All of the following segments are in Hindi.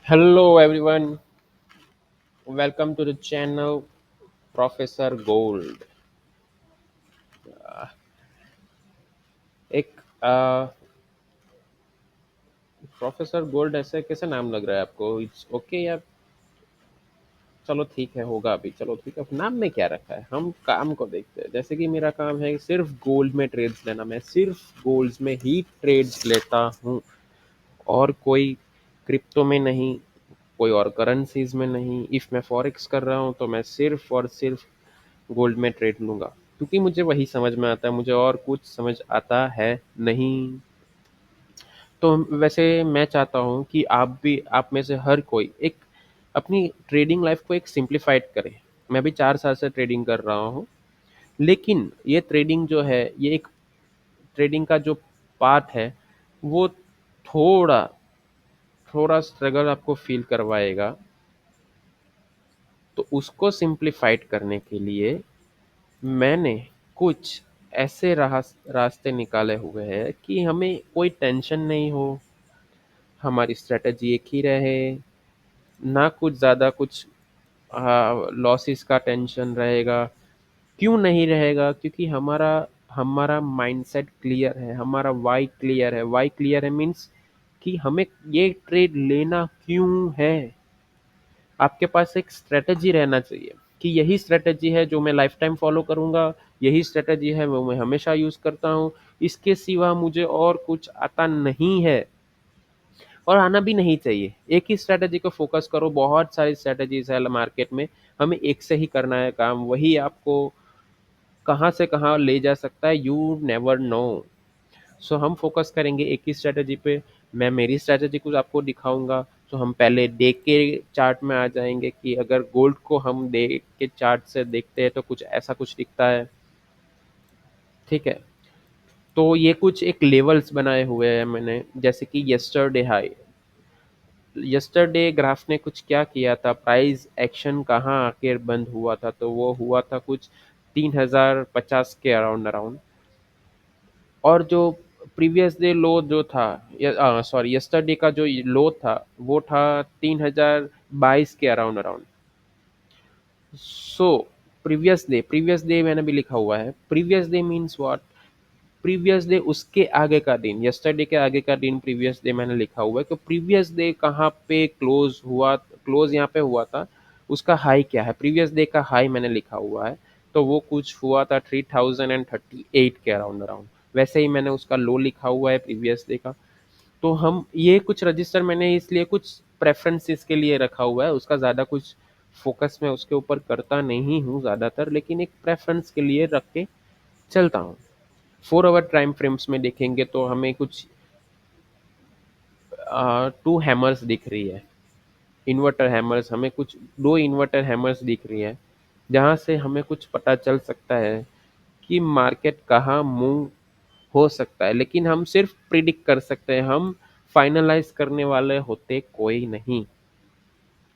Hello everyone, welcome to the channel Professor Gold. एक प्रोफेसर गोल्ड ऐसे कैसे नाम लग रहा है आपको? इट्स ओके या चलो ठीक है, होगा अभी। चलो ठीक है, नाम में क्या रखा है, हम काम को देखते हैं। जैसे कि मेरा काम है सिर्फ गोल्ड में ट्रेड्स लेना, मैं सिर्फ गोल्ड्स में ही ट्रेड्स लेता हूँ और कोई क्रिप्टो में नहीं, कोई और करेंसीज में नहीं। इफ मैं फॉरेक्स कर रहा हूँ तो मैं सिर्फ और सिर्फ गोल्ड में ट्रेड लूंगा, क्योंकि मुझे वही समझ में आता है, मुझे और कुछ समझ आता है नहीं। तो वैसे मैं चाहता हूँ कि आप भी, आप में से हर कोई एक अपनी ट्रेडिंग लाइफ को एक सिंप्लीफाइड करे। मैं भी 4 साल से ट्रेडिंग कर रहा हूँ, लेकिन ये ट्रेडिंग जो है, ये एक ट्रेडिंग का जो पार्ट है, वो थोड़ा थोड़ा स्ट्रगल आपको फील करवाएगा। तो उसको सिंप्लीफाइड करने के लिए मैंने कुछ ऐसे रास्ते निकाले हुए हैं कि हमें कोई टेंशन नहीं हो, हमारी स्ट्रेटजी एक ही रहे, ना कुछ ज़्यादा कुछ लॉसेस का टेंशन रहेगा। क्यों नहीं रहेगा? क्योंकि हमारा हमारा माइंडसेट क्लियर है, हमारा वाई क्लियर है। वाई क्लियर है मीन्स कि हमें ये ट्रेड लेना क्यों है। आपके पास एक स्ट्रेटजी रहना चाहिए कि यही स्ट्रेटजी है जो मैं लाइफ टाइम फॉलो करूंगा, यही स्ट्रेटजी है वो मैं हमेशा यूज करता हूँ, इसके सिवा मुझे और कुछ आता नहीं है और आना भी नहीं चाहिए। एक ही स्ट्रेटजी को फोकस करो, बहुत सारी स्ट्रेटजीज है मार्केट में, हमें एक से ही करना है काम, वही आपको कहाँ से कहाँ ले जा सकता है, यू नेवर नो। सो हम फोकस करेंगे एक ही स्ट्रेटजी पे। मैं मेरी स्ट्रेटजी कुछ आपको दिखाऊंगा। तो हम पहले डे के चार्ट में आ जाएंगे कि अगर गोल्ड को हम डे के चार्ट से देखते हैं तो कुछ ऐसा कुछ दिखता है। ठीक है, तो ये कुछ एक लेवल्स बनाए हुए हैं मैंने, जैसे कि यस्टरडे हाई। यस्टरडे ग्राफ ने कुछ क्या किया था, प्राइस एक्शन कहाँ आके बंद हुआ था, तो वो हुआ था कुछ 3050 के अराउंड अराउंड। और जो प्रीवियस डे लो जो था, सॉरी यस्टरडे का जो लो था वो था 3022 के around around. So previous day मैंने भी लिखा हुआ है। Previous day means what? Previous day उसके आगे का दिन, यस्टरडे के आगे का दिन प्रीवियस डे मैंने लिखा हुआ है। तो प्रीवियस डे कहाँ पे क्लोज हुआ, क्लोज यहाँ पे हुआ था, उसका हाई क्या है, प्रीवियस डे का हाई मैंने लिखा हुआ है। तो वो कुछ हुआ था 3038 के अराउंड अराउंड। वैसे ही मैंने उसका लो लिखा हुआ है प्रीवियस डे का। तो हम ये कुछ रजिस्टर मैंने इसलिए कुछ प्रेफरेंसेस के लिए रखा हुआ है, उसका ज़्यादा कुछ फोकस मैं उसके ऊपर करता नहीं हूँ ज़्यादातर, लेकिन एक प्रेफरेंस के लिए रख के चलता हूँ। 4 आवर टाइम फ्रेम्स में देखेंगे तो हमें कुछ टू हैमर्स दिख रही है, इन्वर्टर हैमर्स, हमें कुछ दो इन्वर्टर हैमर्स दिख रही है, जहाँ से हमें कुछ पता चल सकता है कि मार्केट कहाँ मूव हो सकता है। लेकिन हम सिर्फ प्रिडिक्ट कर सकते हैं, हम फाइनलाइज करने वाले होते कोई नहीं।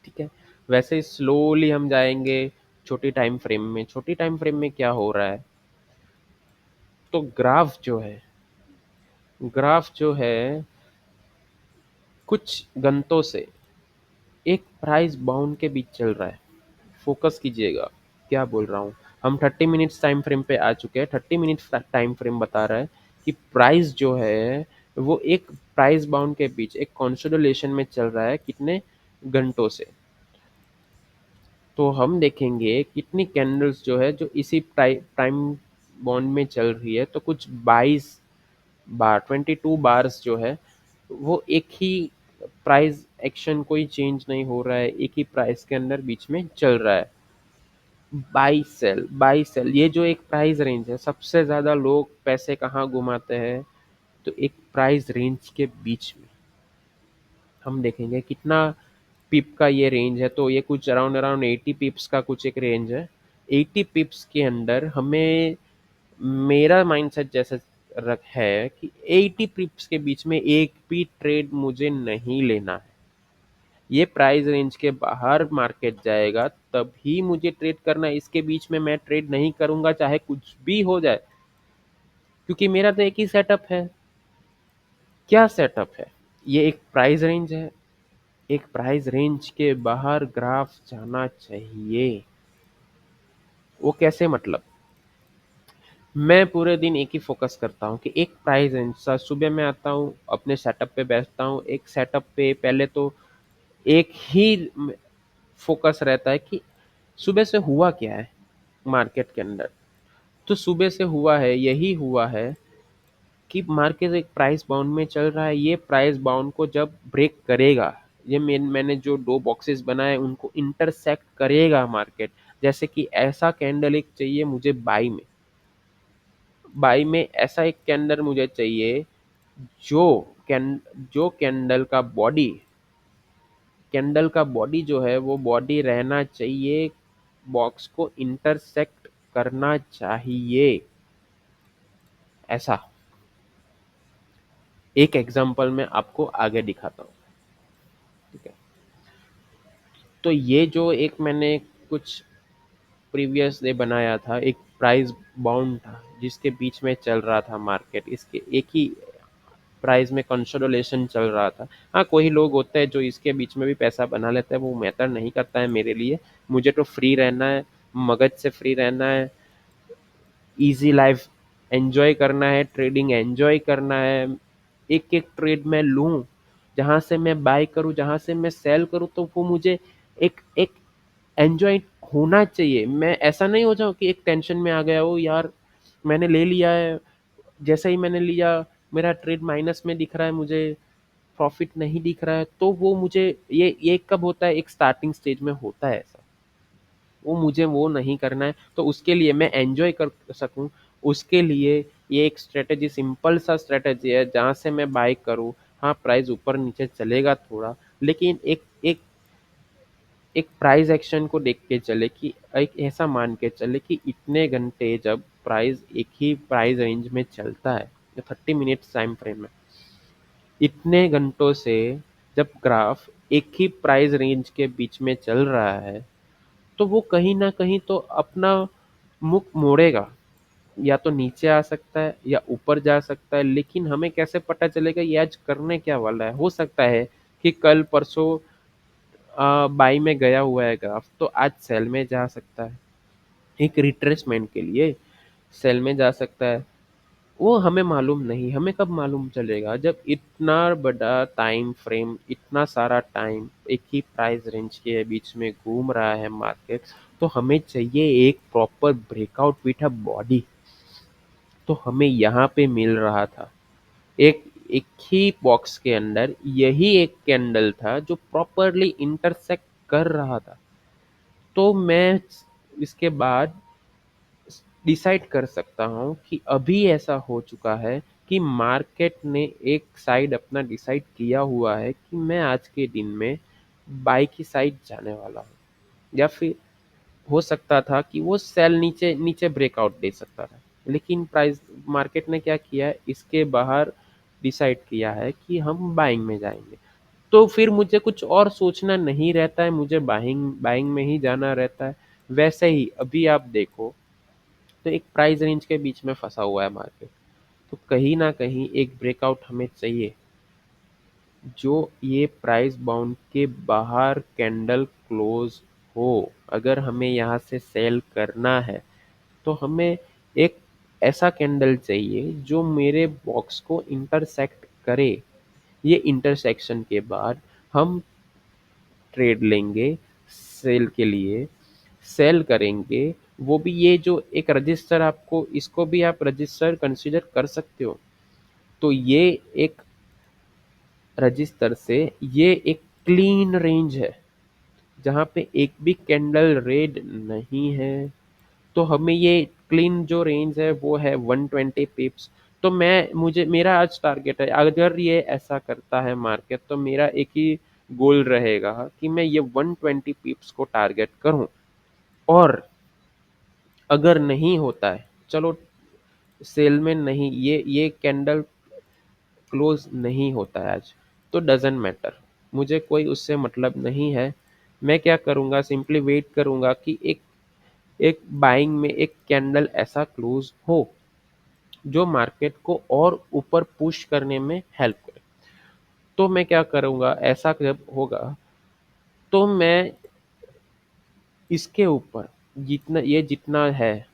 ठीक है, वैसे स्लोली हम जाएंगे छोटी टाइम फ्रेम में। छोटी टाइम फ्रेम में क्या हो रहा है, तो ग्राफ जो है कुछ घंटों से एक प्राइस बाउंड के बीच चल रहा है। फोकस कीजिएगा क्या बोल रहा हूँ। हम 30 मिनट्स टाइम फ्रेम पे आ चुके हैं। 30 मिनट्स टाइम फ्रेम बता रहा है कि प्राइस जो है वो एक प्राइस बाउंड के बीच एक कंसोलिडेशन में चल रहा है कितने घंटों से। तो हम देखेंगे कितनी कैंडल्स जो है जो इसी टाइम बॉन्ड में चल रही है, तो कुछ 22 बार, 22 बार्स जो है वो एक ही प्राइस एक्शन, कोई चेंज नहीं हो रहा है, एक ही प्राइस के अंदर बीच में चल रहा है। बाई सेल ये जो एक प्राइस रेंज है, सबसे ज्यादा लोग पैसे कहाँ घुमाते हैं, तो एक प्राइस रेंज के बीच में। हम देखेंगे कितना पिप का ये रेंज है, तो ये कुछ अराउंड अराउंड 80 पिप्स का कुछ एक रेंज है। 80 पिप्स के अंदर हमें, मेरा माइंडसेट जैसे रख है कि 80 पिप्स के बीच में एक भी ट्रेड मुझे नहीं लेना है। ये प्राइस रेंज के बाहर मार्केट जाएगा तभी मुझे ट्रेड करना है, इसके बीच में मैं ट्रेड नहीं करूंगा चाहे कुछ भी हो जाए, क्योंकि मेरा तो एक ही सेटअप है। क्या सेटअप है? ये एक प्राइस रेंज है, एक प्राइस रेंज के बाहर ग्राफ जाना चाहिए। वो कैसे मतलब? मैं पूरे दिन एक ही फोकस करता हूँ कि एक प्राइस रेंज सुबह मैं आता हूँ, अपने सेटअप पे बैठता हूँ। एक सेटअप पे पहले तो एक ही फोकस रहता है कि सुबह से हुआ क्या है मार्केट के अंदर। तो सुबह से हुआ है, यही हुआ है कि मार्केट एक प्राइस बाउंड में चल रहा है। ये प्राइस बाउंड को जब ब्रेक करेगा, ये मैंने जो दो बॉक्सेस बनाए उनको इंटरसेक्ट करेगा मार्केट। जैसे कि ऐसा कैंडल एक चाहिए मुझे बाई में, ऐसा एक कैंडल मुझे चाहिए जो कैन जो कैंडल का बॉडी जो है वो बॉडी रहना चाहिए, बॉक्स को इंटरसेक्ट करना चाहिए। ऐसा एक एग्जांपल मैं आपको आगे दिखाता हूँ। ठीक है, तो ये जो एक मैंने कुछ प्रीवियस डे बनाया था, एक प्राइस बाउंड था जिसके बीच में चल रहा था मार्केट, इसके एक ही प्राइस में कंसोलिडेशन चल रहा था। हाँ, कोई लोग होते हैं जो इसके बीच में भी पैसा बना लेते हैं, वो मैटर नहीं करता है मेरे लिए। मुझे तो फ्री रहना है, मगज से फ्री रहना है, इजी लाइफ एंजॉय करना है, ट्रेडिंग एंजॉय करना है। एक एक ट्रेड मैं लूं, जहां से मैं बाय करूं, जहां से मैं सेल करूं, तो वो मुझे एक एक एंजॉय होना चाहिए। मैं ऐसा नहीं हो जाऊं कि एक टेंशन में आ गया हो, यार मैंने ले लिया है, जैसे ही मैंने लिया मेरा ट्रेड माइनस में दिख रहा है, मुझे प्रॉफिट नहीं दिख रहा है। तो वो मुझे ये कब होता है, एक स्टार्टिंग स्टेज में होता है ऐसा। वो मुझे वो नहीं करना है। तो उसके लिए मैं एंजॉय कर सकूं, उसके लिए ये एक स्ट्रेटेजी, सिंपल सा स्ट्रेटेजी है जहां से मैं बाय करूं। हाँ, प्राइस ऊपर नीचे चलेगा थोड़ा, लेकिन एक एक एक प्राइस एक्शन को देख के चले, कि एक ऐसा मान के चले कि इतने घंटे जब प्राइस एक ही प्राइस रेंज में चलता है, 30 मिनट्स टाइम फ्रेम में, इतने घंटों से जब ग्राफ एक ही प्राइस रेंज के बीच में चल रहा है, तो वो कहीं ना कहीं तो अपना मुख मोड़ेगा। या तो नीचे आ सकता है या ऊपर जा सकता है, लेकिन हमें कैसे पता चलेगा ये आज करने क्या वाला है? हो सकता है कि कल परसों बाई में गया हुआ है ग्राफ, तो आज सेल में जा सकता है, एक रिट्रेसमेंट के लिए सेल में जा सकता है। वो हमें मालूम नहीं। हमें कब मालूम चलेगा? जब इतना बड़ा टाइम फ्रेम, इतना सारा टाइम एक ही प्राइस रेंज के बीच में घूम रहा है मार्केट, तो हमें चाहिए एक proper breakout with a body. तो हमें यहाँ पे मिल रहा था एक एक ही बॉक्स के अंदर यही एक कैंडल था जो प्रॉपरली इंटरसेक्ट कर रहा था। तो मैं इसके बाद डिसाइड कर सकता हूँ कि अभी ऐसा हो चुका है कि मार्केट ने एक साइड अपना डिसाइड किया हुआ है कि मैं आज के दिन में बाई की साइड जाने वाला हूँ। या फिर हो सकता था कि वो सेल नीचे नीचे ब्रेकआउट दे सकता था, लेकिन प्राइस मार्केट ने क्या किया है, इसके बाहर डिसाइड किया है कि हम बाइंग में जाएंगे। तो फिर मुझे कुछ और सोचना नहीं रहता है, मुझे बाइंग बाइंग में ही जाना रहता है। वैसे ही अभी आप देखो, तो एक प्राइस रेंज के बीच में फंसा हुआ है मार्केट, तो कहीं ना कहीं एक ब्रेकआउट हमें चाहिए, जो ये प्राइस बाउंड के बाहर कैंडल क्लोज हो। अगर हमें यहाँ से सेल करना है, तो हमें एक ऐसा कैंडल चाहिए जो मेरे बॉक्स को इंटरसेक्ट करे। ये इंटरसेक्शन के बाद हम ट्रेड लेंगे सेल के लिए, सेल करेंगे। वो भी ये जो एक रजिस्टर, आपको इसको भी आप रजिस्टर कंसीडर कर सकते हो। तो ये एक रजिस्टर से ये एक क्लीन रेंज है जहाँ पे एक भी कैंडल रेड नहीं है। तो हमें ये क्लीन जो रेंज है वो है 120 पिप्स। तो मुझे मेरा आज टारगेट है, अगर ये ऐसा करता है मार्केट, तो मेरा एक ही गोल रहेगा कि मैं ये 120 पिप्स को टारगेट करूं। और अगर नहीं होता है, चलो सेल में नहीं, ये कैंडल क्लोज नहीं होता है आज, तो डजेंट मैटर, मुझे कोई उससे मतलब नहीं है। मैं क्या करूंगा, सिंपली वेट करूंगा कि एक एक बाइंग में एक कैंडल ऐसा क्लोज हो जो मार्केट को और ऊपर पुश करने में हेल्प करे। तो मैं क्या करूँगा, ऐसा जब होगा तो मैं इसके ऊपर जितना है,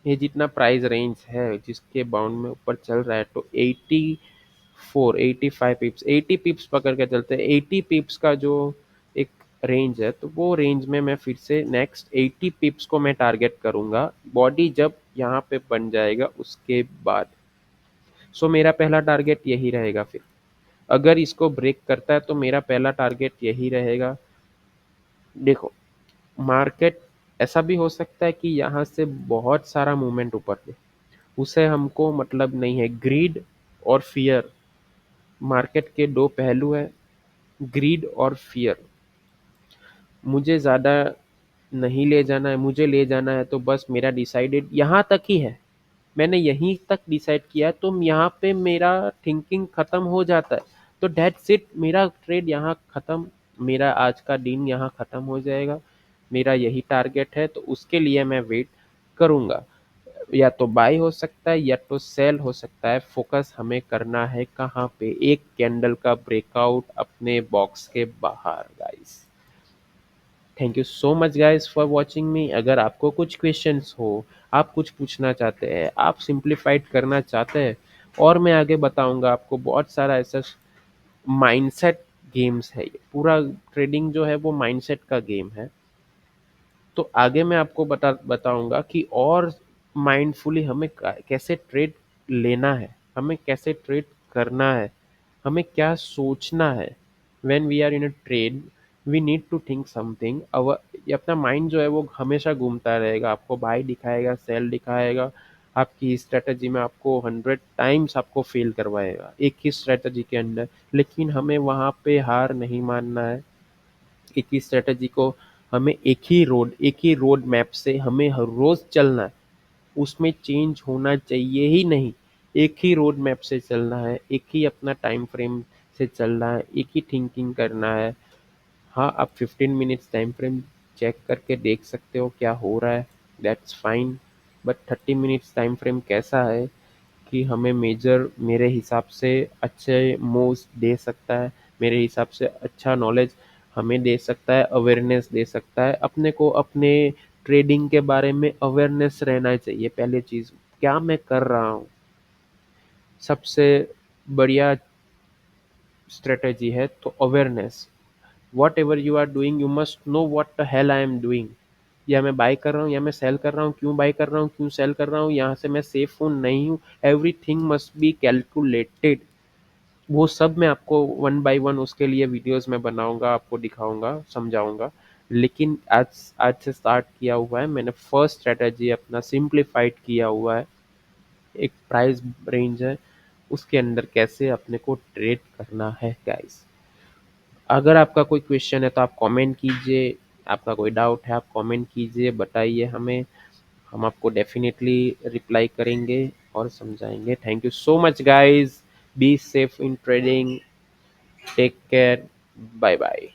ये जितना प्राइस रेंज है जिसके बाउंड में ऊपर चल रहा है, तो 84 85 पिप्स, 80 पिप्स पकड़ के चलते हैं। 80 पिप्स का जो एक रेंज है, तो वो रेंज में मैं फिर से नेक्स्ट 80 पिप्स को मैं टारगेट करूंगा, बॉडी जब यहाँ पे बन जाएगा उसके बाद। सो मेरा पहला टारगेट यही रहेगा। फिर अगर इसको ब्रेक करता है तो मेरा पहला टारगेट यही रहेगा। देखो, मार्केट ऐसा भी हो सकता है कि यहाँ से बहुत सारा मूवमेंट ऊपर दे, उसे हमको मतलब नहीं है। ग्रीड और फियर, मार्केट के दो पहलू है, ग्रीड और फियर। मुझे ज़्यादा नहीं ले जाना है, मुझे ले जाना है तो बस मेरा डिसाइडेड यहाँ तक ही है। मैंने यहीं तक डिसाइड किया है, तो यहाँ पे मेरा थिंकिंग खत्म हो जाता है। तो दैट्स इट, मेरा ट्रेड यहाँ खत्म, मेरा आज का दिन यहाँ खत्म हो जाएगा। मेरा यही टारगेट है, तो उसके लिए मैं वेट करूँगा। या तो बाय हो सकता है या तो सेल हो सकता है। फोकस हमें करना है कहाँ पे, एक कैंडल का ब्रेकआउट अपने बॉक्स के बाहर guys. Thank you so much guys for watching me. अगर आपको कुछ क्वेश्चंस हो, आप कुछ पूछना चाहते हैं, आप सिंप्लीफाइड करना चाहते हैं, और मैं आगे बताऊंगा आपको बहुत सारा ऐसा माइंडसेट गेम्स है। ये पूरा ट्रेडिंग जो है वो माइंडसेट का गेम है। तो आगे मैं आपको बताऊंगा कि और माइंडफुली हमें कैसे ट्रेड लेना है, हमें कैसे ट्रेड करना है, हमें क्या सोचना है। When we are in a trade, we need to think something. ये अपना माइंड जो है वो हमेशा घूमता रहेगा, आपको बाय दिखाएगा, सेल दिखाएगा, आपकी स्ट्रेटजी में आपको 100 टाइम्स आपको फेल करवाएगा एक ही स्ट्रेटजी के अंदर। लेकिन हमें वहाँ पे हार नहीं मानना है। एक ही स्ट्रेटजी को हमें एक ही रोड मैप से हमें हर रोज चलना है, उसमें चेंज होना चाहिए ही नहीं। एक ही रोड मैप से चलना है, एक ही अपना टाइम फ्रेम से चलना है, एक ही थिंकिंग करना है। हाँ, आप 15 मिनट्स टाइम फ्रेम चेक करके देख सकते हो क्या हो रहा है, that's fine. But 30 minutes time frame कैसा है कि हमें मेजर मेरे हिसाब से अच्छे मूव्स दे सकता है, मेरे हिसाब से अच्छा नॉलेज हमें दे सकता है, अवेयरनेस दे सकता है। अपने को अपने ट्रेडिंग के बारे में अवेयरनेस रहना चाहिए। पहले चीज़, क्या मैं कर रहा हूँ। सबसे बढ़िया स्ट्रेटेजी है तो awareness. Whatever you are doing, you must know what the hell I am doing. या मैं बाय कर रहा हूँ या मैं सेल कर रहा हूँ, क्यों बाय कर रहा हूँ, क्यों सेल कर रहा हूँ, यहाँ से मैं सेफ हूँ नहीं हूँ। Everything must be calculated. वो सब मैं आपको वन बाय वन उसके लिए वीडियोस में बनाऊंगा, आपको दिखाऊंगा, समझाऊंगा। लेकिन आज आज से स्टार्ट किया हुआ है मैंने। फर्स्ट स्ट्रेटजी अपना सिंप्लीफाइड किया हुआ है। एक प्राइस रेंज है, उसके अंदर कैसे अपने को ट्रेड करना है गाइस। अगर आपका कोई क्वेश्चन है तो आप कमेंट कीजिए, आपका कोई डाउट है आप कमेंट कीजिए, बताइए हमें। हम आपको डेफिनेटली रिप्लाई करेंगे और समझाएंगे। Thank you so much guys, be safe in trading, take care, bye bye.